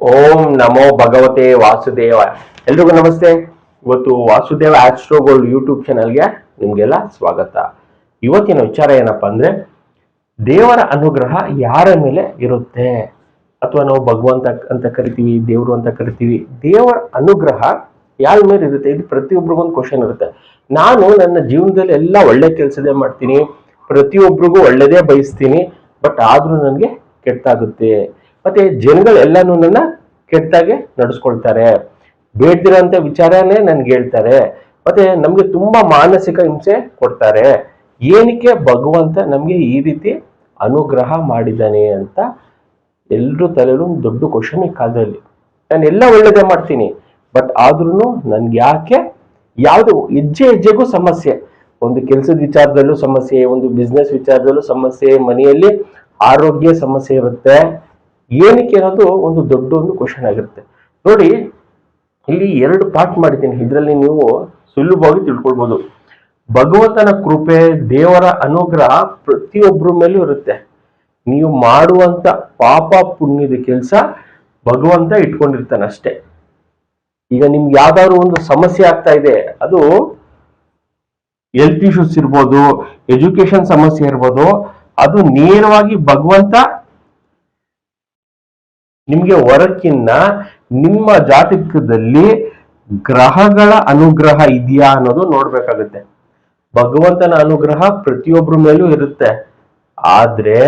ಓಂ ನಮೋ ಭಗವತೆ ವಾಸುದೇವ. ಎಲ್ರಿಗೂ ನಮಸ್ತೆ. ಇವತ್ತು ವಾಸುದೇವ ಆಸ್ಟ್ರೋ ಗೋಲ್ಡ್ ಯೂಟ್ಯೂಬ್ ಚಾನಲ್ಗೆ ನಿಮ್ಗೆಲ್ಲ ಸ್ವಾಗತ. ಇವತ್ತಿನ ವಿಚಾರ ಏನಪ್ಪಾ ಅಂದ್ರೆ, ದೇವರ ಅನುಗ್ರಹ ಯಾರ ಮೇಲೆ ಇರುತ್ತೆ, ಅಥವಾ ನಾವು ಭಗವಂತ ಅಂತ ಕರಿತೀವಿ, ದೇವರು ಅಂತ ಕರಿತೀವಿ. ದೇವರ ಅನುಗ್ರಹ ಯಾರ ಮೇಲೆ ಇರುತ್ತೆ, ಇದು ಪ್ರತಿಯೊಬ್ಬರಿಗೊಂದು ಕ್ವಶನ್ ಇರುತ್ತೆ. ನಾನು ನನ್ನ ಜೀವನದಲ್ಲಿ ಎಲ್ಲ ಒಳ್ಳೆ ಕೆಲಸದೇ ಮಾಡ್ತೀನಿ, ಪ್ರತಿಯೊಬ್ಬರಿಗೂ ಒಳ್ಳೆದೇ ಬಯಸ್ತೀನಿ, ಬಟ್ ಆದ್ರೂ ನನಗೆ ಕೆಟ್ಟಾಗುತ್ತೆ. ಮತ್ತೆ ಜನಗಳೆಲ್ಲಾನು ನನ್ನ ಕೆಟ್ಟಾಗೆ ನಡೆಸ್ಕೊಳ್ತಾರೆ, ಬೇಡ್ದಿರೋಂಥ ವಿಚಾರನೇ ನನ್ಗೆ ಹೇಳ್ತಾರೆ, ಮತ್ತೆ ನಮ್ಗೆ ತುಂಬಾ ಮಾನಸಿಕ ಹಿಂಸೆ ಕೊಡ್ತಾರೆ. ಏನಕ್ಕೆ ಭಗವಂತ ನಮ್ಗೆ ಈ ರೀತಿ ಅನುಗ್ರಹ ಮಾಡಿದ್ದಾನೆ ಅಂತ ಎಲ್ರೂ ತಲೆಯಲ್ಲೂ ಒಂದು ದೊಡ್ಡ ಕ್ವಶನ್ ಈ ಕಾಲದಲ್ಲಿ. ನಾನು ಎಲ್ಲ ಒಳ್ಳೇದೇ ಮಾಡ್ತೀನಿ, ಬಟ್ ಆದ್ರೂ ನನ್ಗೆ ಯಾಕೆ ಯಾವ್ದು ಹೆಜ್ಜೆ ಹೆಜ್ಜೆಗೂ ಸಮಸ್ಯೆ. ಒಂದು ಕೆಲಸದ ವಿಚಾರದಲ್ಲೂ ಸಮಸ್ಯೆ, ಒಂದು ಬಿಸ್ನೆಸ್ ವಿಚಾರದಲ್ಲೂ ಸಮಸ್ಯೆ, ಮನೆಯಲ್ಲಿ ಆರೋಗ್ಯ ಸಮಸ್ಯೆ ಇರುತ್ತೆ. ಏನಕ್ಕೆ ಅನ್ನೋದು ಒಂದು ದೊಡ್ಡ ಒಂದು ಕ್ವಶನ್ ಆಗಿರುತ್ತೆ. ನೋಡಿ, ಇಲ್ಲಿ ಎರಡು ಪಾರ್ಟ್ ಮಾಡಿದ್ದೀನಿ, ಇದರಲ್ಲಿ ನೀವು ಸುಲಭವಾಗಿ ತಿಳ್ಕೊಳ್ಬಹುದು. ಭಗವಂತನ ಕೃಪೆ, ದೇವರ ಅನುಗ್ರಹ ಪ್ರತಿಯೊಬ್ಬರ ಮೇಲೂ ಇರುತ್ತೆ. ನೀವು ಮಾಡುವಂತ ಪಾಪ ಪುಣ್ಯದ ಕೆಲಸ ಭಗವಂತ ಇಟ್ಕೊಂಡಿರ್ತಾನೆ ಅಷ್ಟೇ. ಈಗ ನಿಮ್ಗೆ ಯಾವ್ದಾದ್ರು ಒಂದು ಸಮಸ್ಯೆ ಆಗ್ತಾ ಇದೆ, ಅದು ಹೆಲ್ತ್ ಇಶ್ಯೂಸ್ ಇರ್ಬೋದು, ಎಜುಕೇಶನ್ ಸಮಸ್ಯೆ ಇರ್ಬೋದು, ಅದು ನೇರವಾಗಿ ಭಗವಂತ ನಿಮ್ಗೆ ಹೊರಕ್ಕಿನ್ನ ನಿಮ್ಮ ಜಾತಕದಲ್ಲಿ ಗ್ರಹಗಳ ಅನುಗ್ರಹ ಇದೆಯಾ ಅನ್ನೋದು ನೋಡ್ಬೇಕಾಗುತ್ತೆ. ಭಗವಂತನ ಅನುಗ್ರಹ ಪ್ರತಿಯೊಬ್ಬರ ಮೇಲೂ ಇರುತ್ತೆ, ಆದ್ರೆ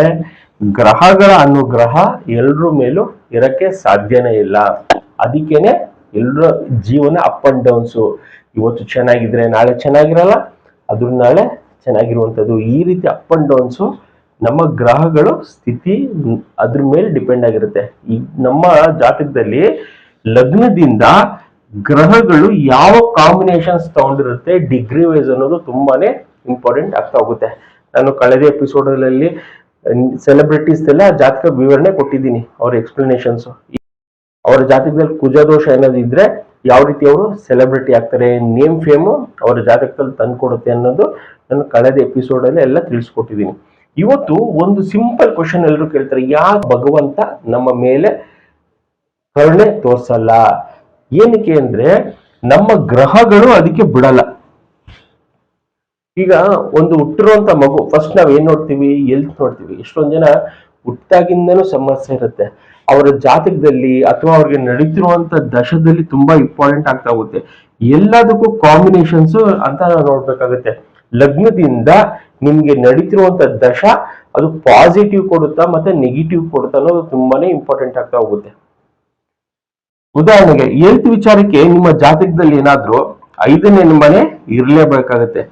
ಗ್ರಹಗಳ ಅನುಗ್ರಹ ಎಲ್ರ ಮೇಲೂ ಇರಕ್ಕೆ ಸಾಧ್ಯನೇ ಇಲ್ಲ. ಅದಕ್ಕೇನೆ ಎಲ್ರ ಜೀವನ ಅಪ್ ಅಂಡ್ ಡೌನ್ಸು. ಇವತ್ತು ಚೆನ್ನಾಗಿದ್ರೆ ನಾಳೆ ಚೆನ್ನಾಗಿರಲ್ಲ, ಅದ್ರ ನಾಳೆ ಚೆನ್ನಾಗಿರುವಂಥದ್ದು. ಈ ರೀತಿ ಅಪ್ ಅಂಡ್ ಡೌನ್ಸು ನಮ್ಮ ಗ್ರಹಗಳು ಸ್ಥಿತಿ ಅದ್ರ ಮೇಲೆ ಡಿಪೆಂಡ್ ಆಗಿರುತ್ತೆ. ಈ ನಮ್ಮ ಜಾತಕದಲ್ಲಿ ಲಗ್ನದಿಂದ ಗ್ರಹಗಳು ಯಾವ ಕಾಂಬಿನೇಷನ್ಸ್ ತಗೊಂಡಿರುತ್ತೆ ಡಿಗ್ರಿ ವೈಸ್ ಅನ್ನೋದು ತುಂಬಾನೇ ಇಂಪಾರ್ಟೆಂಟ್ ಆಗ್ತಾ ಹೋಗುತ್ತೆ. ನಾನು ಕಳೆದ ಎಪಿಸೋಡಲ್ಲಿ ಸೆಲೆಬ್ರಿಟೀಸ್ ಎಲ್ಲ ಜಾತಕ ವಿವರಣೆ ಕೊಟ್ಟಿದ್ದೀನಿ, ಅವ್ರ ಎಕ್ಸ್ಪ್ಲನೇಷನ್ಸ್. ಅವರ ಜಾತಕದಲ್ಲಿ ಕುಜದೋಷ ಏನಾದಿದ್ರೆ ಯಾವ ರೀತಿ ಅವರು ಸೆಲೆಬ್ರಿಟಿ ಆಗ್ತಾರೆ, ನೇಮ್ ಫೇಮು ಅವರ ಜಾತಕದಲ್ಲಿ ತಂದ್ಕೊಡುತ್ತೆ ಅನ್ನೋದು ನಾನು ಕಳೆದ ಎಪಿಸೋಡಲ್ಲಿ ಎಲ್ಲ ತಿಳಿಸ್ಕೊಟ್ಟಿದ್ದೀನಿ. ಇವತ್ತು ಒಂದು ಸಿಂಪಲ್ ಕ್ವಶನ್ ಎಲ್ಲರೂ ಕೇಳ್ತಾರೆ, ಯಾಕೆ ಭಗವಂತ ನಮ್ಮ ಮೇಲೆ ಕರುಣೆ ತೋರ್ಸಲ್ಲ? ಏನಕ್ಕೆ ಅಂದ್ರೆ ನಮ್ಮ ಗ್ರಹಗಳು ಅದಕ್ಕೆ ಬಿಡಲ್ಲ. ಈಗ ಒಂದು ಹುಟ್ಟಿರುವಂತ ಮಗು ಫಸ್ಟ್ ನಾವ್ ಏನ್ ನೋಡ್ತೀವಿ, ಹೆಲ್ತ್ ನೋಡ್ತೀವಿ. ಎಷ್ಟೊಂದ್ ಜನ ಹುಟ್ಟಾಗಿಂದನೂ ಸಮಸ್ಯೆ ಇರುತ್ತೆ, ಅವರ ಜಾತಕದಲ್ಲಿ ಅಥವಾ ಅವ್ರಿಗೆ ನಡೀತಿರುವಂತ ದಶದಲ್ಲಿ ತುಂಬಾ ಇಂಪಾರ್ಟೆಂಟ್ ಆಗ್ತಾ ಹೋಗುತ್ತೆ. ಎಲ್ಲದಕ್ಕೂ ಕಾಂಬಿನೇಷನ್ಸ್ ಅಂತ ನಾವು ನೋಡ್ಬೇಕಾಗುತ್ತೆ. ಲಗ್ನದಿಂದ ನಿಮ್ಗೆ ನಡೀತಿರುವಂತ ದಶ ಅದು ಪಾಸಿಟಿವ್ ಕೊಡುತ್ತಾ ಮತ್ತೆ ನೆಗೆಟಿವ್ ಕೊಡುತ್ತಾ ಅನ್ನೋದು ತುಂಬಾನೇ ಇಂಪಾರ್ಟೆಂಟ್ ಆಗ್ತಾ ಹೋಗುತ್ತೆ. ಉದಾಹರಣೆಗೆ ಹೆಲ್ತ್ ವಿಚಾರಕ್ಕೆ ನಿಮ್ಮ ಜಾತಕದಲ್ಲಿ ಏನಾದ್ರೂ 5ನೇ ಮನೆ ಇರಲೇಬೇಕಾಗತ್ತೆ.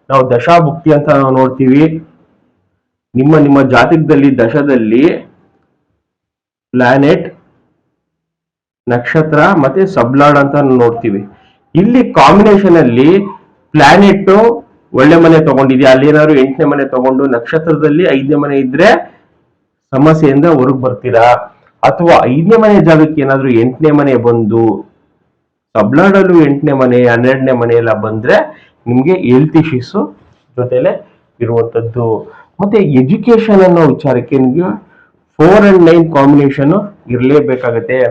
ನಾವು ದಶಾಭುಕ್ತಿ ಅಂತ ನಾವು ನೋಡ್ತೀವಿ. ನಿಮ್ಮ ಜಾತಕದಲ್ಲಿ ದಶದಲ್ಲಿ ಪ್ಲಾನೆಟ್, ನಕ್ಷತ್ರ ಮತ್ತೆ ಸಬ್ಲಾಡ್ ಅಂತ ನೋಡ್ತೀವಿ. ಇಲ್ಲಿ ಕಾಂಬಿನೇಷನ್ ಅಲ್ಲಿ ಪ್ಲಾನೆಟ್ ಒಳ್ಳೆ ಮನೆ ತಗೊಂಡಿದ್ಯಾ, ಅಲ್ಲಿ ಏನಾದ್ರು 8ನೇ ಮನೆ ತಗೊಂಡು ನಕ್ಷತ್ರದಲ್ಲಿ 5ನೇ ಮನೆ ಇದ್ರೆ ಸಮಸ್ಯೆಯಿಂದ ಹೊರಗೆ ಬರ್ತೀರಾ. ಅಥವಾ 5ನೇ ಮನೆ ಜಾಗಕ್ಕೆ ಏನಾದ್ರು 8ನೇ ಮನೆ ಬಂದು ಸಬ್ಲಾಡಲ್ಲೂ 8ನೇ ಮನೆ 12ನೇ ಮನೆ ಎಲ್ಲ ಬಂದ್ರೆ ನಿಮ್ಗೆ ಹೆಲ್ತ್ ಇಶ್ಯೂಸ್ ಜೊತೆಲೆ ಇರುವಂತದ್ದು. ಮತ್ತೆ ಎಜುಕೇಶನ್ ಅನ್ನೋ ವಿಚಾರಕ್ಕೆ ನಿಮ್ಗೆ 4 and 9 ಕಾಂಬಿನೇಷನ್ ಇರಲೇಬೇಕಾಗತ್ತೆ.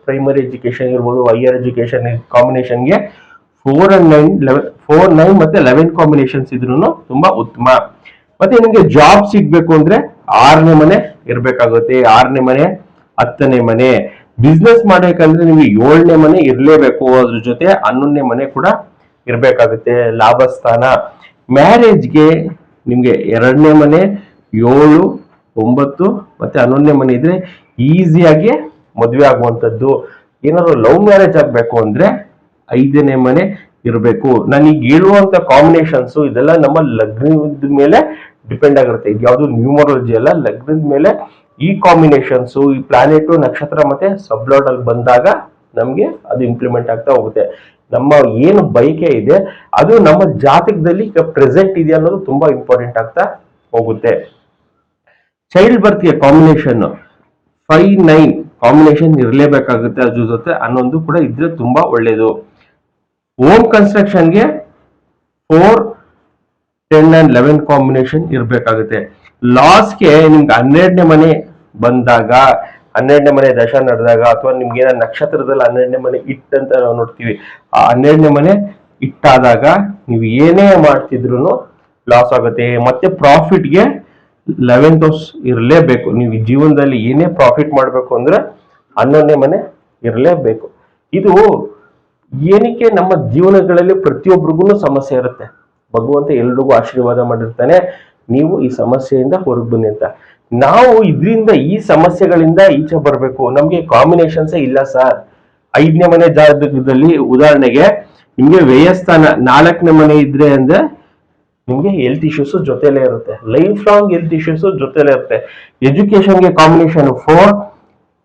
ಪ್ರೈಮರಿ ಎಜುಕೇಶನ್ ಇರ್ಬೋದು, ಹೈಯರ್ ಎಜುಕೇಶನ್ ಕಾಂಬಿನೇಷನ್ಗೆ 4 and 9 4, 9 ಮತ್ತೆ 11 ಕಾಂಬಿನೇಷನ್ಸ್ ಇದ್ರೂ ತುಂಬಾ ಉತ್ತಮ. ಮತ್ತೆ ನಿಮ್ಗೆ ಜಾಬ್ ಸಿಗ್ಬೇಕು ಅಂದ್ರೆ 6ನೇ ಮನೆ ಇರ್ಬೇಕಾಗುತ್ತೆ. 6ನೇ ಮನೆ, 10ನೇ ಮನೆ. ಬಿಸ್ನೆಸ್ ಮಾಡ್ಬೇಕಂದ್ರೆ ನಿಮ್ಗೆ 7ನೇ ಮನೆ ಇರ್ಲೇಬೇಕು, ಅದ್ರ ಜೊತೆ 11ನೇ ಮನೆ ಕೂಡ ಇರ್ಬೇಕಾಗುತ್ತೆ, ಲಾಭಸ್ಥಾನ. ಮ್ಯಾರೇಜ್ಗೆ ನಿಮ್ಗೆ 2ನೇ ಮನೆ, 7, 9 ಮತ್ತೆ 11ನೇ ಮನೆ ಇದ್ರೆ ಈಸಿಯಾಗಿ ಮದುವೆ ಆಗುವಂಥದ್ದು. ಏನಾದ್ರು ಲವ್ ಮ್ಯಾರೇಜ್ ಆಗ್ಬೇಕು ಅಂದ್ರೆ 5ನೇ ಮನೆ ಇರಬೇಕು. ನಾನು ಈಗ ಹೇಳುವಂತ ಕಾಂಬಿನೇಷನ್ಸ್ ಇದೆಲ್ಲ ನಮ್ಮ ಲಗ್ನದ ಮೇಲೆ ಡಿಪೆಂಡ್ ಆಗಿರುತ್ತೆ. ಇದು ಯಾವುದು ನ್ಯೂಮರಾಲಜಿ ಅಲ್ಲ, ಲಗ್ನದ ಮೇಲೆ ಈ ಕಾಂಬಿನೇಷನ್ಸ್, ಈ ಪ್ಲಾನೆಟ್, ನಕ್ಷತ್ರ ಮತ್ತೆ ಸಬ್ಲಾಡ್ ಅಲ್ಲಿ ಬಂದಾಗ ನಮ್ಗೆ ಅದು ಇಂಪ್ಲಿಮೆಂಟ್ ಆಗ್ತಾ ಹೋಗುತ್ತೆ. ನಮ್ಮ ಏನು ಬಯಕೆ ಇದೆ ಅದು ನಮ್ಮ ಜಾತಕದಲ್ಲಿ ಪ್ರೆಸೆಂಟ್ ಇದೆ ಅನ್ನೋದು ತುಂಬಾ ಇಂಪಾರ್ಟೆಂಟ್ ಆಗ್ತಾ ಹೋಗುತ್ತೆ. ಚೈಲ್ಡ್ ಬರ್ತ್ ಗೆ ಕಾಂಬಿನೇಷನ್ 5, 9 ಕಾಂಬಿನೇಷನ್ ಇರಲೇಬೇಕಾಗುತ್ತೆ. ಅದ್ರ ಜೊತೆ 11 ಕೂಡ ಇದ್ರೆ ತುಂಬಾ ಒಳ್ಳೇದು. ಹೋಮ್ ಕನ್ಸ್ಟ್ರಕ್ಷನ್ಗೆ 4, 10 and 11 ಕಾಂಬಿನೇಷನ್ ಇರಬೇಕಾಗುತ್ತೆ. ಲಾಸ್ಗೆ ನಿಮ್ಗೆ 12ನೇ ಮನೆ ಬಂದಾಗ 12ನೇ ಮನೆ ದಶ ನಡೆದಾಗ, ಅಥವಾ ನಿಮ್ಗೆ ಏನೋ ನಕ್ಷತ್ರದಲ್ಲಿ 12ನೇ ಮನೆ ಇಟ್ಟಂತ ನಾವು ನೋಡ್ತೀವಿ, ಆ 12ನೇ ಮನೆ ಇಟ್ಟಾದಾಗ ನೀವು ಏನೇ ಮಾಡ್ತಿದ್ರು ಲಾಸ್ ಆಗುತ್ತೆ. ಮತ್ತೆ ಪ್ರಾಫಿಟ್ಗೆ 11th ಹೌಸ್ ಇರಲೇಬೇಕು. ನೀವು ಜೀವನದಲ್ಲಿ ಏನೇ ಪ್ರಾಫಿಟ್ ಮಾಡಬೇಕು ಅಂದ್ರೆ 11ನೇ ಮನೆ ಇರಲೇಬೇಕು. ಇದು ಏನಕ್ಕೆ ನಮ್ಮ ಜೀವನಗಳಲ್ಲಿ ಪ್ರತಿಯೊಬ್ಬರಿಗೂ ಸಮಸ್ಯೆ ಇರುತ್ತೆ. ಭಗವಂತ ಎಲ್ರಿಗೂ ಆಶೀರ್ವಾದ ಮಾಡಿರ್ತಾನೆ, ನೀವು ಈ ಸಮಸ್ಯೆಯಿಂದ ಹೊರಗೆ ಬನ್ನಿ ಅಂತ. ನಾವು ಇದರಿಂದ ಈ ಸಮಸ್ಯೆಗಳಿಂದ ಈಚೆ ಬರಬೇಕು. ನಮ್ಗೆ ಕಾಂಬಿನೇಷನ್ಸೇ ಇಲ್ಲ ಸರ್. 5ನೇ ಮನೆ ಜಾತಕದಲ್ಲಿ ಉದಾಹರಣೆಗೆ ನಿಮ್ಗೆ ವ್ಯಯಸ್ಥಾನ 4ನೇ ಮನೆ ಇದ್ರೆ ಅಂದ್ರೆ ನಿಮ್ಗೆ ಹೆಲ್ತ್ ಇಶ್ಯೂಸ್ ಜೊತೆಲೇ ಇರುತ್ತೆ, ಲೈಫ್ ಲಾಂಗ್ ಹೆಲ್ತ್ ಇಶ್ಯೂಸ್ ಜೊತೆಲೇ ಇರುತ್ತೆ. ಎಜುಕೇಶನ್ಗೆ ಕಾಂಬಿನೇಷನ್ 4,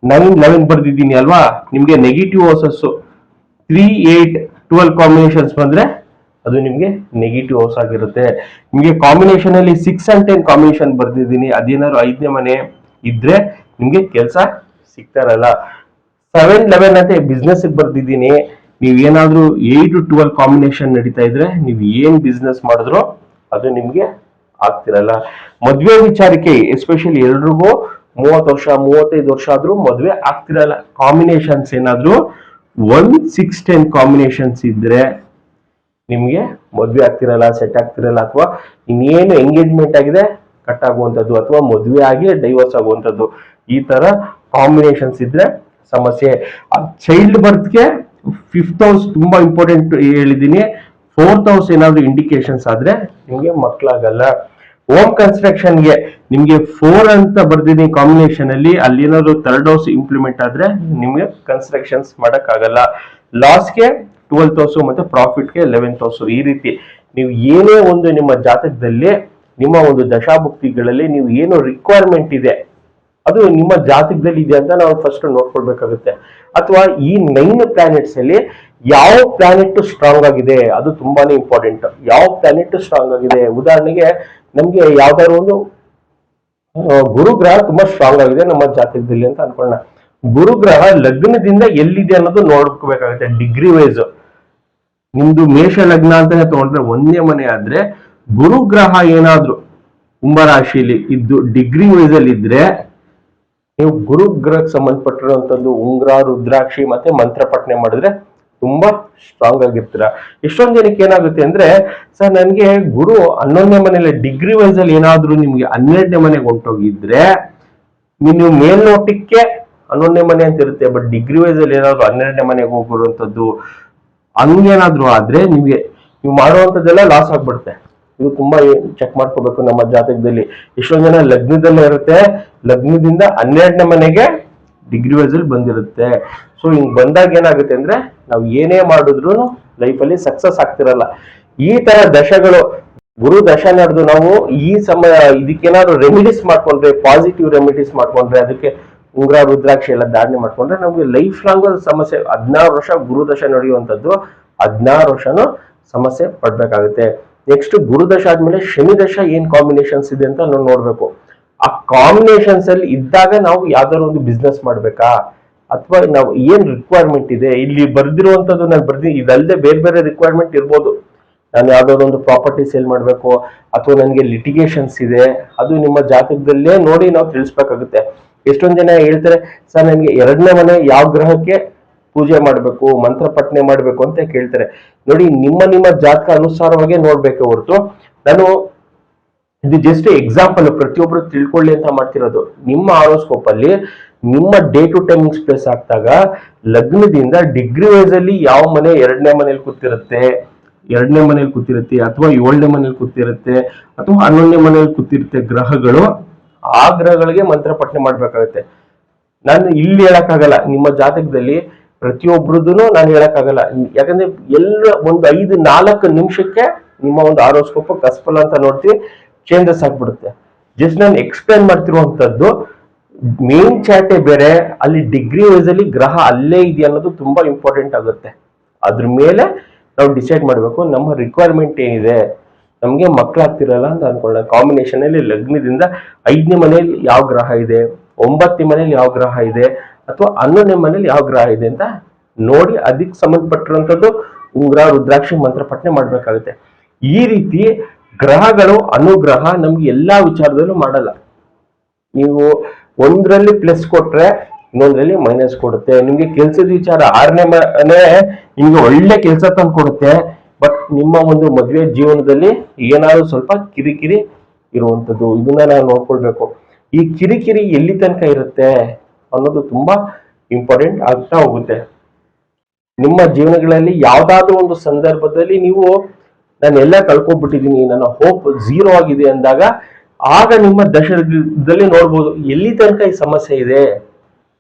9, 11 ಬರ್ದಿದ್ದೀನಿ ಅಲ್ವಾ, ನಿಮ್ಗೆ ನೆಗೆಟಿವ್ ಹೌಸಸ್ 3, 8, 12 ಕಾಂಬಿನೇಷನ್ಸ್ ಬಂದ್ರೆ ಅದು ನಿಮ್ಗೆ ನೆಗೆಟಿವ್ ಹೌಸ್ ಆಗಿರುತ್ತೆ. ನಿಮ್ಗೆ ಕಾಂಬಿನೇಷನ್ ಅಲ್ಲಿ 6 and 10 ಕಾಂಬಿನೇಷನ್ ಬರ್ದಿದ್ದೀನಿ, ಅದೇನಾದ್ರು 5ನೇ ಮನೆ ಇದ್ರೆ ನಿಮ್ಗೆ ಕೆಲಸ ಸಿಗ್ತಾ ಇರಲ್ಲ. 7, 11 ಅಂತ ಬಿಸ್ನೆಸ್ ಬರ್ದಿದ್ದೀನಿ. ನೀವ್ ಏನಾದ್ರೂ 8 to 12 ಕಾಂಬಿನೇಷನ್ ನಡೀತಾ ಇದ್ರೆ ನೀವ್ ಏನ್ ಬಿಸ್ನೆಸ್ ಮಾಡಿದ್ರು ಅದು ನಿಮ್ಗೆ ಆಗ್ತಿರಲ್ಲ. ಮದ್ವೆ ವಿಚಾರಕ್ಕೆ ಎಸ್ಪೆಷಲಿ ಎಲ್ರಿಗೂ 30 ವರ್ಷ 35 ವರ್ಷ ಆದ್ರೂ ಮದ್ವೆ ಆಗ್ತಿರಲ್ಲ. ಕಾಂಬಿನೇಷನ್ಸ್ ಏನಾದ್ರೂ 1, 6, 10 ಕಾಂಬಿನೇಷನ್ಸ್ ಇದ್ರೆ ನಿಮ್ಗೆ ಮದ್ವೆ ಆಗ್ತಿರಲ್ಲ, ಸೆಟ್ ಆಗ್ತಿರಲ್ಲ, ಅಥವಾ ಇನ್ನೇನು ಎಂಗೇಜ್ಮೆಂಟ್ ಆಗಿದೆ ಕಟ್ ಆಗುವಂಥದ್ದು, ಅಥವಾ ಮದ್ವೆ ಆಗಿ ಡೈವರ್ಸ್ ಆಗುವಂಥದ್ದು, ಈ ತರ ಕಾಂಬಿನೇಷನ್ಸ್ ಇದ್ರೆ ಸಮಸ್ಯೆ. ಚೈಲ್ಡ್ ಬರ್ತ್ಗೆ 5th ಹೌಸ್ ತುಂಬಾ ಇಂಪಾರ್ಟೆಂಟ್ ಹೇಳಿದ್ದೀನಿ. 4th ಹೌಸ್ ಏನಾದ್ರು ಇಂಡಿಕೇಶನ್ಸ್ ಆದ್ರೆ ನಿಮ್ಗೆ ಮಕ್ಕಳಾಗಲ್ಲ. ಹೋಮ್ ಕನ್ಸ್ಟ್ರಕ್ಷನ್ಗೆ ನಿಮ್ಗೆ 4 ಅಂತ ಬರ್ದಿದ್ದೀನಿ ಕಾಂಬಿನೇಷನ್ ಅಲ್ಲಿ, ಅಲ್ಲಿ ಏನಾದ್ರು 3rd ಹೌಸ್ ಇಂಪ್ಲಿಮೆಂಟ್ ಆದ್ರೆ ನಿಮ್ಗೆ ಕನ್ಸ್ಟ್ರಕ್ಷನ್ಸ್ ಮಾಡಕ್ ಆಗಲ್ಲ. ಲಾಸ್ಗೆ 12th ಹೌಸ್ ಮತ್ತೆ ಪ್ರಾಫಿಟ್ಗೆ 11th ಹೌಸ್. ಈ ರೀತಿ ನೀವು ಏನೇ ಒಂದು ನಿಮ್ಮ ಜಾತಕದಲ್ಲಿ ನಿಮ್ಮ ಒಂದು ದಶಾಭುಕ್ತಿಗಳಲ್ಲಿ ನೀವು ಏನು ರಿಕ್ವೈರ್ಮೆಂಟ್ ಇದೆ ಅದು ನಿಮ್ಮ ಜಾತಕದಲ್ಲಿ ಇದೆ ಅಂತ ನಾವು ಫಸ್ಟ್ ನೋಡ್ಕೊಳ್ಬೇಕಾಗುತ್ತೆ. ಅಥವಾ ಈ 9 ಪ್ಲಾನೆಟ್ಸ್ ಅಲ್ಲಿ ಯಾವ ಪ್ಲಾನೆಟ್ ಸ್ಟ್ರಾಂಗ್ ಆಗಿದೆ ಅದು ತುಂಬಾನೇ ಇಂಪಾರ್ಟೆಂಟ್. ಯಾವ ಪ್ಲಾನೆಟ್ ಸ್ಟ್ರಾಂಗ್ ಆಗಿದೆ, ಉದಾಹರಣೆಗೆ ನಮ್ಗೆ ಯಾವ್ದಾದ್ರು ಒಂದು ಗುರುಗ್ರಹ ತುಂಬಾ ಸ್ಟ್ರಾಂಗ್ ಆಗಿದೆ ನಮ್ಮ ಜಾತಕದಲ್ಲಿ ಅಂತ ಅನ್ಕೊಳ್ಳೋಣ. ಗುರುಗ್ರಹ ಲಗ್ನದಿಂದ ಎಲ್ಲಿದೆ ಅನ್ನೋದು ನೋಡ್ಕೋಬೇಕಾಗುತ್ತೆ ಡಿಗ್ರಿ ವೈಸ್. ನಿಮ್ದು ಮೇಷ ಲಗ್ನ ಅಂತಾನೆ ತಗೊಂಡ್ರೆ 1ನೇ ಮನೆ ಆದ್ರೆ ಗುರುಗ್ರಹ ಏನಾದ್ರು ಕುಂಭರಾಶಿಯಲ್ಲಿ ಇದ್ದು ಡಿಗ್ರಿ ವೈಸ್ ಅಲ್ಲಿ ಇದ್ರೆ ನೀವು ಗುರುಗ್ರಹಕ್ಕೆ ಸಂಬಂಧಪಟ್ಟಿರುವಂತದ್ದು ಉಂಗ್ರ, ರುದ್ರಾಕ್ಷಿ ಮತ್ತೆ ಮಂತ್ರ ಪಠನೆ ಮಾಡಿದ್ರೆ ತುಂಬಾ ಸ್ಟ್ರಾಂಗ್ ಆಗಿರ್ತೀರ. ಎಷ್ಟೊಂದ್ ಜನಕ್ಕೆ ಏನಾಗುತ್ತೆ ಅಂದ್ರೆ, ಸರ್ ನನ್ಗೆ ಗುರು 11ನೇ ಮನೇಲಿ ಡಿಗ್ರಿ ವೈಸ್ ಅಲ್ಲಿ ಏನಾದ್ರು ನಿಮ್ಗೆ 12ನೇ ಮನೆಗೆ ಹೊಂಟೋಗಿದ್ರೆ ನೀವು ಮೇಲ್ನೋಟಕ್ಕೆ 11ನೇ ಮನೆ ಅಂತ ಇರುತ್ತೆ, ಬಟ್ ಡಿಗ್ರಿ ವೈಸ್ ಅಲ್ಲಿ ಏನಾದ್ರು 12ನೇ ಮನೆಗೆ ಹೋಗಿರುವಂತದ್ದು ಹಂಗೇನಾದ್ರು ಆದ್ರೆ ನಿಮ್ಗೆ ನೀವು ಮಾಡುವಂತದ್ದೆಲ್ಲ ಲಾಸ್ ಆಗ್ಬಿಡುತ್ತೆ. ಇದು ತುಂಬಾ ಚೆಕ್ ಮಾಡ್ಕೋಬೇಕು ನಮ್ಮ ಜಾತಕದಲ್ಲಿ. ಎಷ್ಟೊಂದ್ ಜನ ಲಗ್ನದಲ್ಲೇ ಇರುತ್ತೆ, ಲಗ್ನದಿಂದ 12ನೇ ಮನೆಗೆ ಡಿಗ್ರಿ ವೈಸ್ ಅಲ್ಲಿ ಬಂದಿರುತ್ತೆ. ಸೊ ಹಿಂಗ್ ಬಂದಾಗ ಏನಾಗುತ್ತೆ ಅಂದ್ರೆ ನಾವು ಏನೇ ಮಾಡಿದ್ರು ಲೈಫಲ್ಲಿ ಸಕ್ಸಸ್ ಆಗ್ತಿರಲ್ಲ. ಈ ತರ ದಶಗಳು ಗುರು ದಶ ನಡೆದು ನಾವು ಈ ಸಮಯ ಇದಕ್ಕೇನಾದ್ರು ರೆಮಿಡೀಸ್ ಮಾಡ್ಕೊಂಡ್ರೆ, ಪಾಸಿಟಿವ್ ರೆಮಿಡೀಸ್ ಮಾಡ್ಕೊಂಡ್ರೆ, ಅದಕ್ಕೆ ಉಂಗ್ರ ರುದ್ರಾಕ್ಷಿ ಎಲ್ಲ ಧಾರಣೆ ಮಾಡ್ಕೊಂಡ್ರೆ ನಮ್ಗೆ ಲೈಫ್ ಲಾಂಗ್ ಸಮಸ್ಯೆ. 16 ವರ್ಷ ಗುರು ದಶ ನಡೆಯುವಂಥದ್ದು 16 ವರ್ಷನೂ ಸಮಸ್ಯೆ ಪಡ್ಬೇಕಾಗುತ್ತೆ. ನೆಕ್ಸ್ಟ್ ಗುರುದಶ ಆದ್ಮೇಲೆ ಶನಿ ದಶ ಏನ್ ಕಾಂಬಿನೇಷನ್ಸ್ ಇದೆ ಅಂತ ನಾವು ನೋಡ್ಬೇಕು. ಆ ಕಾಂಬಿನೇಷನ್ಸ್ ಅಲ್ಲಿ ಇದ್ದಾಗ ನಾವು ಯಾವ್ದಾದ್ರು ಒಂದು ಬಿಸ್ನೆಸ್ ಮಾಡ್ಬೇಕಾ, ಅಥವಾ ನಾವು ಏನ್ ರಿಕ್ವೈರ್ಮೆಂಟ್ ಇದೆ ಇಲ್ಲಿ ಬರ್ದಿರುವಂತದ್ದು ನಾನು ಬರ್ದಿದ್ದೀನಿ. ಇದಲ್ಲದೆ ಬೇರೆ ಬೇರೆ ರಿಕ್ವೈರ್ಮೆಂಟ್ ಇರ್ಬೋದು. ನಾನು ಯಾವ್ದಾದ್ರು ಒಂದು ಪ್ರಾಪರ್ಟಿ ಸೇಲ್ ಮಾಡ್ಬೇಕು, ಅಥವಾ ನನಗೆ ಲಿಟಿಗೇಷನ್ಸ್ ಇದೆ, ಅದು ನಿಮ್ಮ ಜಾತಕದಲ್ಲೇ ನೋಡಿ ನಾವು ತಿಳಿಸ್ಬೇಕಾಗುತ್ತೆ. ಎಷ್ಟೊಂದ್ ಜನ ಹೇಳ್ತಾರೆ, ಸರ್ ನನಗೆ 2ನೇ ಮನೆ ಯಾವ ಗ್ರಹಕ್ಕೆ ಪೂಜೆ ಮಾಡ್ಬೇಕು, ಮಂತ್ರ ಪಠನೆ ಮಾಡ್ಬೇಕು ಅಂತ ಕೇಳ್ತಾರೆ. ನೋಡಿ, ನಿಮ್ಮ ಜಾತಕ ಅನುಸಾರವಾಗಿ ನೋಡ್ಬೇಕು ಹೊರತು ನಾನು ಇದು ಜಸ್ಟ್ ಎಕ್ಸಾಂಪಲ್ ಪ್ರತಿಯೊಬ್ರು ತಿಳ್ಕೊಳ್ಳಿ ಅಂತ ಮಾಡ್ತಿರೋದು. ನಿಮ್ಮ ಆರೋಸ್ಕೋಪ್ ಅಲ್ಲಿ ನಿಮ್ಮ ಡೇ ಟು ಟೈಮಿಂಗ್ಸ್ ಪ್ಲೇಸ್ ಆಗ್ತಾಗ ಲಗ್ನದಿಂದ ಡಿಗ್ರಿ ವೈಸ್ ಅಲ್ಲಿ ಯಾವ ಮನೆ 2ನೇ ಮನೇಲಿ ಕೂತಿರುತ್ತೆ, 2ನೇ ಮನೇಲಿ ಕೂತಿರುತ್ತೆ, ಅಥವಾ 7ನೇ ಮನೇಲಿ ಕೂತಿರುತ್ತೆ, ಅಥವಾ 11ನೇ ಮನೇಲಿ ಕೂತಿರುತ್ತೆ ಗ್ರಹಗಳು, ಆ ಗ್ರಹಗಳಿಗೆ ಮಂತ್ರ ಪಠನೆ ಮಾಡ್ಬೇಕಾಗುತ್ತೆ. ನಾನು ಇಲ್ಲಿ ಹೇಳಕ್ಕಾಗಲ್ಲ, ನಿಮ್ಮ ಜಾತಕದಲ್ಲಿ ಪ್ರತಿಯೊಬ್ಬರದ್ದು ನಾನು ಹೇಳಕ್ಕಾಗಲ್ಲ. ಯಾಕಂದ್ರೆ ಎಲ್ಲ ಒಂದು 5-4 ನಿಮಿಷಕ್ಕೆ ನಿಮ್ಮ ಒಂದು ಆರೋಸ್ಕೋಪ್ ಕಸ್ಪಲ್ ಅಂತ ನೋಡ್ತೀವಿ, ಚೇಂಜಸ್ ಆಗ್ಬಿಡುತ್ತೆ. ಜಸ್ಟ್ ನಾನು ಎಕ್ಸ್ಪ್ಲೇನ್ ಮಾಡ್ತಿರುವಂತದ್ದು ಮೇನ್ ಚಾಟೆ ಬೇರೆ, ಅಲ್ಲಿ ಡಿಗ್ರಿ ವೈಸ್ ಅಲ್ಲಿ ಗ್ರಹ ಅಲ್ಲೇ ಇದೆಯಾ ಅನ್ನೋದು ತುಂಬಾ ಇಂಪಾರ್ಟೆಂಟ್ ಆಗುತ್ತೆ. ಅದ್ರ ಮೇಲೆ ನಾವು ಡಿಸೈಡ್ ಮಾಡ್ಬೇಕು ನಮ್ಮ ರಿಕ್ವೈರ್ಮೆಂಟ್ ಏನಿದೆ. ನಮ್ಗೆ ಮಕ್ಕಳಾಗ್ತಿರಲ್ಲ ಅಂತ ಅನ್ಕೊಳ್ಳ, ಕಾಂಬಿನೇಷನ್ ಅಲ್ಲಿ ಲಗ್ನದಿಂದ 5ನೇ ಮನೆಯಲ್ಲಿ ಯಾವ ಗ್ರಹ ಇದೆ, 9ನೇ ಮನೇಲಿ ಯಾವ ಗ್ರಹ ಇದೆ, ಅಥವಾ 11ನೇ ಮನೇಲಿ ಯಾವ ಗ್ರಹ ಇದೆ ಅಂತ ನೋಡಿ ಅದಕ್ಕೆ ಸಂಬಂಧಪಟ್ಟಿರುವಂತದ್ದು ಉಂಗ್ರ ರುದ್ರಾಕ್ಷಿ ಮಂತ್ರ ಪಠನೆ ಮಾಡ್ಬೇಕಾಗುತ್ತೆ. ಈ ರೀತಿ ಗ್ರಹಗಳು ಅನುಗ್ರಹ ನಮ್ಗೆ ಎಲ್ಲಾ ವಿಚಾರದಲ್ಲೂ ಮಾಡಲ್ಲ. ನೀವು ಒಂದರಲ್ಲಿ ಪ್ಲಸ್ ಕೊಟ್ರೆ ಇನ್ನೊಂದ್ರಲ್ಲಿ ಮೈನಸ್ ಕೊಡುತ್ತೆ. ನಿಮ್ಗೆ ಕೆಲ್ಸದ ವಿಚಾರ 6ನೇ ಮನೆ ನಿಮ್ಗೆ ಒಳ್ಳೆ ಕೆಲಸ ತಂದು ಕೊಡುತ್ತೆ. ಬಟ್ ನಿಮ್ಮ ಒಂದು ಮದುವೆ ಜೀವನದಲ್ಲಿ ಏನಾದ್ರು ಸ್ವಲ್ಪ ಕಿರಿಕಿರಿ ಇರುವಂತದ್ದು, ಇದನ್ನ ನಾವು ನೋಡ್ಕೊಳ್ಬೇಕು. ಈ ಕಿರಿಕಿರಿ ಎಲ್ಲಿ ತನಕ ಇರುತ್ತೆ ಅನ್ನೋದು ತುಂಬಾ ಇಂಪಾರ್ಟೆಂಟ್ ಆಗ್ತಾ ಹೋಗುತ್ತೆ. ನಿಮ್ಮ ಜೀವನಗಳಲ್ಲಿ ಯಾವ್ದಾದ್ರು ಒಂದು ಸಂದರ್ಭದಲ್ಲಿ ನೀವು ನಾನೆಲ್ಲ ಕಳ್ಕೊಂಡ್ಬಿಟ್ಟಿದ್ದೀನಿ, ನನ್ನ ಹೋಪ್ ಝೀರೋ ಆಗಿದೆ ಅಂದಾಗ ಆಗ ನಿಮ್ಮ ದಶದಲ್ಲಿ ನೋಡ್ಬೋದು ಎಲ್ಲಿ ತನಕ ಈ ಸಮಸ್ಯೆ ಇದೆ.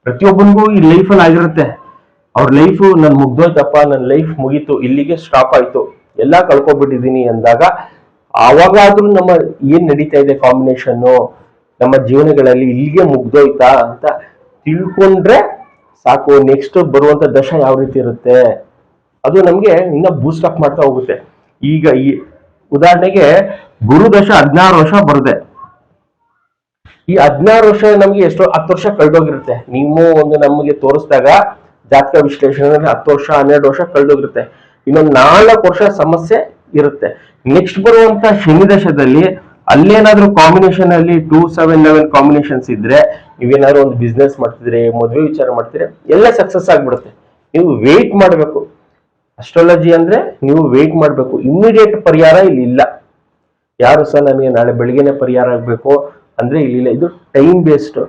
ಪ್ರತಿಯೊಬ್ಬನಿಗೂ ಈ ಲೈಫಲ್ಲಿ ಆಗಿರುತ್ತೆ, ಅವ್ರ ಲೈಫು ನನ್ ಮುಗ್ದೋಯ್ತಪ್ಪ, ನನ್ನ ಲೈಫ್ ಮುಗೀತು, ಇಲ್ಲಿಗೆ ಸ್ಟಾಪ್ ಆಯ್ತು, ಎಲ್ಲಾ ಕಳ್ಕೊಬಿಟ್ಟಿದೀನಿ ಅಂದಾಗ ಅವಾಗಾದ್ರೂ ನಮ್ಮ ಏನ್ ನಡೀತಾ ಇದೆ ಕಾಂಬಿನೇಷನ್ ನಮ್ಮ ಜೀವನಗಳಲ್ಲಿ ಇಲ್ಲಿಗೆ ಮುಗ್ದೋಯ್ತಾ ಅಂತ ತಿಳ್ಕೊಂಡ್ರೆ ಸಾಕು. ನೆಕ್ಸ್ಟ್ ಬರುವಂತ ದಶ ಯಾವ ರೀತಿ ಇರುತ್ತೆ ಅದು ನಮ್ಗೆ ಇನ್ನ ಬೂಸ್ಟ್ ಅಪ್ ಮಾಡ್ತಾ ಹೋಗುತ್ತೆ. ಈಗ ಈ ಉದಾಹರಣೆಗೆ ಗುರು ದಶ 16 ವರ್ಷ ಬರುತ್ತೆ. ಈ 16 ವರ್ಷ ನಮ್ಗೆ ಎಷ್ಟೋ 10 ವರ್ಷ ಕಳೆದೋಗಿರುತ್ತೆ. ನೀವು ಒಂದು ನಮಗೆ ತೋರಿಸಿದಾಗ ಜಾತಕ ವಿಶ್ಲೇಷಣೆ 10 ವರ್ಷ 12 ವರ್ಷ ಕಳೆದೋಗಿರುತ್ತೆ. ಇನ್ನೊಂದು 4 ವರ್ಷ ಸಮಸ್ಯೆ ಇರುತ್ತೆ. ನೆಕ್ಸ್ಟ್ ಬರುವಂತ ಶನಿ ದಶದಲ್ಲಿ ಅಲ್ಲೇನಾದ್ರೂ ಕಾಂಬಿನೇಷನ್ ಅಲ್ಲಿ 2, 7, 11 ಕಾಂಬಿನೇಷನ್ಸ್ ಇದ್ರೆ ನೀವೇನಾದ್ರು ಒಂದು ಬಿಸ್ನೆಸ್ ಮಾಡ್ತಿದ್ರೆ, ಮದುವೆ ವಿಚಾರ ಮಾಡ್ತಿದ್ರೆ ಎಲ್ಲ ಸಕ್ಸಸ್ ಆಗ್ಬಿಡುತ್ತೆ. ನೀವು ವೇಟ್ ಮಾಡ್ಬೇಕು. ಅಸ್ಟ್ರಾಲಜಿ ಅಂದ್ರೆ ನೀವು ವೇಟ್ ಮಾಡ್ಬೇಕು, ಇಮಿಡಿಯೇಟ್ ಪರಿಹಾರ ಇಲ್ಲಿ ಇಲ್ಲ. ಯಾರು ಸಹ ನನಗೆ ನಾಳೆ ಬೆಳಿಗ್ಗೆನೆ ಪರಿಹಾರ ಆಗ್ಬೇಕು ಅಂದ್ರೆ ಇಲ್ಲಿಲ್ಲ. ಇದು ಟೈಮ್ ಬೇಸ್ಡ್.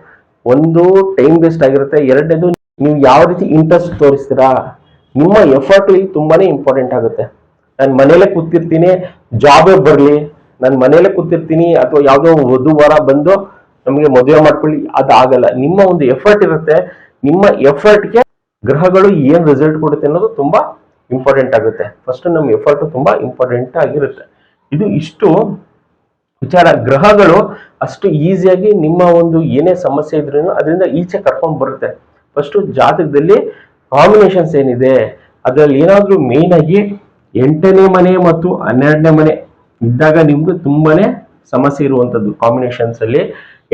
ಒಂದು ಟೈಮ್ ಬೇಸ್ಡ್ ಆಗಿರುತ್ತೆ. ಎರಡನೇದು ನೀವು ಯಾವ ರೀತಿ ಇಂಟ್ರೆಸ್ಟ್ ತೋರಿಸ್ತೀರಾ, ನಿಮ್ಮ ಎಫರ್ಟ್ ಇಲ್ಲಿ ತುಂಬಾನೇ ಇಂಪಾರ್ಟೆಂಟ್ ಆಗುತ್ತೆ. ನಾನು ಮನೇಲೆ ಕೂತಿರ್ತೀನಿ, ಜಾಬೇ ಬರ್ಲಿ, ನಾನು ಮನೇಲೆ ಕೂತಿರ್ತೀನಿ ಅಥವಾ ಯಾವ್ದೋ ವಧು ವರ ಬಂದು ನಮಗೆ ಮದುವೆ ಮಾಡ್ಕೊಳ್ಳಿ, ಅದಾಗಲ್ಲ. ನಿಮ್ಮ ಒಂದು ಎಫರ್ಟ್ ಇರುತ್ತೆ. ನಿಮ್ಮ ಎಫರ್ಟ್ಗೆ ಗ್ರಹಗಳು ಏನ್ ರಿಸಲ್ಟ್ ಕೊಡುತ್ತೆ ಅನ್ನೋದು ತುಂಬಾ ಇಂಪಾರ್ಟೆಂಟ್ ಆಗುತ್ತೆ. ಫಸ್ಟ್ ನಮ್ಮ ಎಫರ್ಟ್ ತುಂಬಾ ಇಂಪಾರ್ಟೆಂಟ್ ಆಗಿರುತ್ತೆ. ಇದು ಇಷ್ಟು ವಿಚಾರ. ಗ್ರಹಗಳು ಅಷ್ಟು ಈಸಿಯಾಗಿ ನಿಮ್ಮ ಒಂದು ಏನೇ ಸಮಸ್ಯೆ ಇದ್ರೂ ಅದರಿಂದ ಈಚೆ ಕರ್ಕೊಂಡು ಬರುತ್ತೆ. ಫಸ್ಟ್ ಜಾತಕದಲ್ಲಿ ಕಾಂಬಿನೇಷನ್ಸ್ ಏನಿದೆ ಅದರಲ್ಲಿ ಏನಾದ್ರೂ ಮೇನ್ ಆಗಿ 8ನೇ ಮನೆ ಮತ್ತು 12ನೇ ಮನೆ ಇದ್ದಾಗ ನಿಮ್ಗೆ ತುಂಬಾನೇ ಸಮಸ್ಯೆ ಇರುವಂತದ್ದು. ಕಾಂಬಿನೇಷನ್ಸ್ ಅಲ್ಲಿ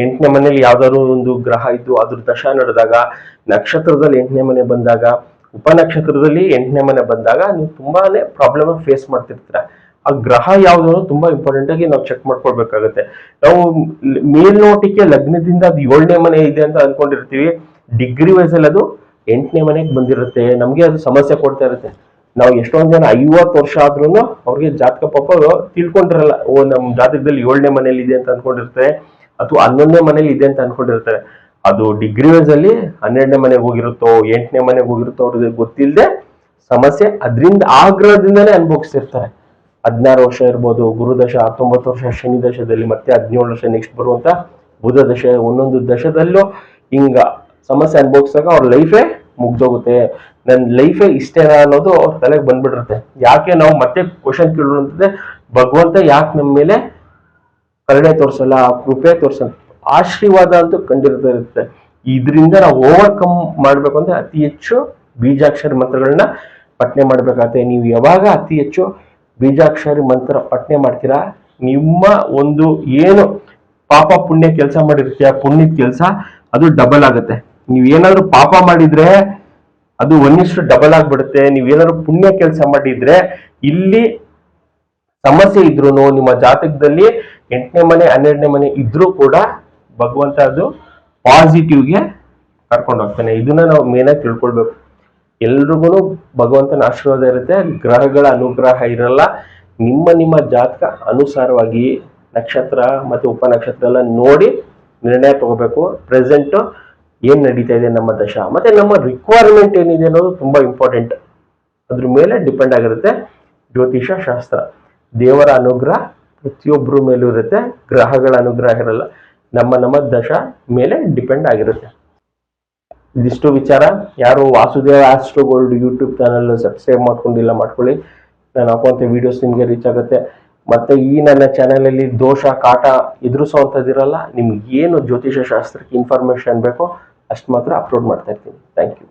8ನೇ ಮನೆಯಲ್ಲಿ ಯಾವ್ದಾದ್ರು ಒಂದು ಗ್ರಹ ಇದ್ದು ಅದ್ರ ದಶ ನಡೆದಾಗ, ನಕ್ಷತ್ರದಲ್ಲಿ 8ನೇ ಮನೆ ಬಂದಾಗ, ಉಪನಕ್ಷತ್ರದಲ್ಲಿ 8ನೇ ಮನೆ ಬಂದಾಗ ನೀವು ತುಂಬಾನೇ ಪ್ರಾಬ್ಲಮ್ ಫೇಸ್ ಮಾಡ್ತಿರ್ತೀರ. ಆ ಗ್ರಹ ಯಾವ್ದು ತುಂಬಾ ಇಂಪಾರ್ಟೆಂಟ್ ಆಗಿ ನಾವು ಚೆಕ್ ಮಾಡ್ಕೊಳ್ಬೇಕಾಗತ್ತೆ. ನಾವು ಮೇಲ್ನೋಟಕ್ಕೆ ಲಗ್ನದಿಂದ ಅದು 7ನೇ ಮನೆ ಇದೆ ಅಂತ ಅನ್ಕೊಂಡಿರ್ತೀವಿ. ಡಿಗ್ರಿ ವೈಸ್ ಅಲ್ಲಿ ಅದು 8ನೇ ಮನೆಗೆ ಬಂದಿರುತ್ತೆ. ನಮ್ಗೆ ಅದು ಸಮಸ್ಯೆ ಕೊಡ್ತಾ ಇರುತ್ತೆ. ನಾವು ಎಷ್ಟೊಂದ್ ಜನ 50 ವರ್ಷ ಆದ್ರೂ ಅವ್ರಿಗೆ ಜಾತಕ ಪಾಪ ತಿಳ್ಕೊಂಡಿರಲ್ಲ. ನಮ್ ಜಾತಕದಲ್ಲಿ 7ನೇ ಮನೇಲಿ ಇದೆ ಅಂತ ಅನ್ಕೊಂಡಿರ್ತಾರೆ, ಅಥವಾ 11ನೇ ಮನೇಲಿ ಇದೆ ಅಂತ ಅನ್ಕೊಂಡಿರ್ತಾರೆ. ಅದು ಡಿಗ್ರಿ ವೈಸ್ ಅಲ್ಲಿ 12ನೇ ಮನೆಗೆ ಹೋಗಿರುತ್ತೋ 8ನೇ ಮನೆಗೆ ಹೋಗಿರುತ್ತೋ ಅವ್ರಿಗೆ ಗೊತ್ತಿಲ್ಲದೆ ಸಮಸ್ಯೆ ಅದರಿಂದ ಆಗ್ರಹದಿಂದನೇ ಅನುಭವಿಸ್ತಿರ್ತಾರೆ. 16 ವರ್ಷ ಇರ್ಬೋದು ಗುರು ದಶ, 19 ವರ್ಷ ಶನಿ ದಶದಲ್ಲಿ, ಮತ್ತೆ 17 ವರ್ಷ ನೆಕ್ಸ್ಟ್ ಬರುವಂತ ಬುಧ ದಶ, ಒಂದೊಂದು ದಶದಲ್ಲೂ ಹಿಂಗ ಸಮಸ್ಯೆ ಅನುಭವಿಸಿದಾಗ ಅವ್ರ ಲೈಫೇ ಮುಗ್ದೋಗುತ್ತೆ. ನನ್ನ ಲೈಫೇ ಇಷ್ಟೇನಾ ಅನ್ನೋದು ಅವ್ರ ತಲೆಗೆ ಬಂದ್ಬಿಟ್ಟಿರುತ್ತೆ. ಯಾಕೆ ನಾವು ಮತ್ತೆ ಕ್ವಶನ್ ಕೇಳುವಂತಂದ್ರೆ ಭಗವಂತ ಯಾಕೆ ನಮ್ಮ ಮೇಲೆ ಕರುಣೆ ತೋರ್ಸಲ್ಲ, ಕೃಪೆ ತೋರ್ಸಲ್ಲ? ಆಶೀರ್ವಾದ ಅಂತೂ ಖಂಡಿತ ಇರುತ್ತೆ. ಇದರಿಂದ ನಾವು ಓವರ್ಕಮ್ ಮಾಡ್ಬೇಕು ಅಂದ್ರೆ ಅತಿ ಹೆಚ್ಚು ಬೀಜಾಕ್ಷರಿ ಮಂತ್ರಗಳನ್ನ ಪಠನೆ ಮಾಡ್ಬೇಕಾಗತ್ತೆ. ನೀವು ಯಾವಾಗ ಅತಿ ಹೆಚ್ಚು ಬೀಜಾಕ್ಷರಿ ಮಂತ್ರ ಪಠನೆ ಮಾಡ್ತೀರಾ, ನಿಮ್ಮ ಒಂದು ಏನು ಪಾಪ ಪುಣ್ಯ ಕೆಲಸ ಮಾಡಿರ್ತೀಯ, ಪುಣ್ಯದ ಕೆಲಸ ಅದು ಡಬಲ್ ಆಗುತ್ತೆ. ನೀವ್ ಏನಾದ್ರು ಪಾಪ ಮಾಡಿದ್ರೆ ಅದು 1:1 ಡಬಲ್ ಆಗ್ಬಿಡುತ್ತೆ. ನೀವೇನಾದ್ರು ಪುಣ್ಯ ಕೆಲಸ ಮಾಡಿದ್ರೆ ಇಲ್ಲಿ ಸಮಸ್ಯೆ ಇದ್ರು ನಿಮ್ಮ ಜಾತಕದಲ್ಲಿ 8ನೇ ಮನೆ 12ನೇ ಮನೆ ಇದ್ರೂ ಕೂಡ ಭಗವಂತ ಅದು ಪಾಸಿಟಿವ್ಗೆ ಕರ್ಕೊಂಡು ಹೋಗ್ತಾನೆ. ಇದನ್ನ ನಾವು ಮೇನ್ ಆಗಿ ತಿಳ್ಕೊಳ್ಬೇಕು. ಎಲ್ರಿಗೂ ಭಗವಂತನ ಆಶೀರ್ವಾದ ಇರುತ್ತೆ, ಗ್ರಹಗಳ ಅನುಗ್ರಹ ಇರಲ್ಲ. ನಿಮ್ಮ ಜಾತಕ ಅನುಸಾರವಾಗಿ ನಕ್ಷತ್ರ ಮತ್ತೆ ಉಪನಕ್ಷತ್ರ ಎಲ್ಲ ನೋಡಿ ನಿರ್ಣಯ ತಗೋಬೇಕು. ಪ್ರೆಸೆಂಟ್ ಏನ್ ನಡೀತಾ ಇದೆ ನಮ್ಮ ದಶ, ಮತ್ತೆ ನಮ್ಮ ರಿಕ್ವೈರ್ಮೆಂಟ್ ಏನಿದೆ ಅನ್ನೋದು ತುಂಬಾ ಇಂಪಾರ್ಟೆಂಟ್. ಅದ್ರ ಮೇಲೆ ಡಿಪೆಂಡ್ ಆಗಿರುತ್ತೆ ಜ್ಯೋತಿಷ ಶಾಸ್ತ್ರ. ದೇವರ ಅನುಗ್ರಹ ಪ್ರತಿಯೊಬ್ಬರ ಮೇಲೂ ಇರುತ್ತೆ, ಗ್ರಹಗಳ ಅನುಗ್ರಹ ಇರಲ್ಲ. ನಮ್ಮ ದಶ ಮೇಲೆ ಡಿಪೆಂಡ್ ಆಗಿರುತ್ತೆ. ಇದಿಷ್ಟು ವಿಚಾರ. ಯಾರು Vasudeva astro gold YouTube channel subscribe ಮಾಡ್ಕೊಂಡಿಲ್ಲ ಮಾಡ್ಕೊಳ್ಳಿ. ನಾನು ಹಾಕುವಂತ ವಿಡಿಯೋಸ್ ನಿಮ್ಗೆ ರೀಚ್ ಆಗುತ್ತೆ. ಮತ್ತೆ ಈ ನನ್ನ ಚಾನೆಲ್ ಅಲ್ಲಿ ದೋಷ ಕಾಟ ಎದುರಿಸುವಂತದಿರಲ್ಲ. ನಿಮ್ಗೆ ಏನು ಜ್ಯೋತಿಷ ಶಾಸ್ತ್ರಕ್ಕೆ ಇನ್ಫಾರ್ಮೇಶನ್ ಬೇಕೋ ಅಷ್ಟು ಮಾತ್ರ ಅಪ್ಲೋಡ್ ಮಾಡ್ತಾ ಇರ್ತೀನಿ. Thank you.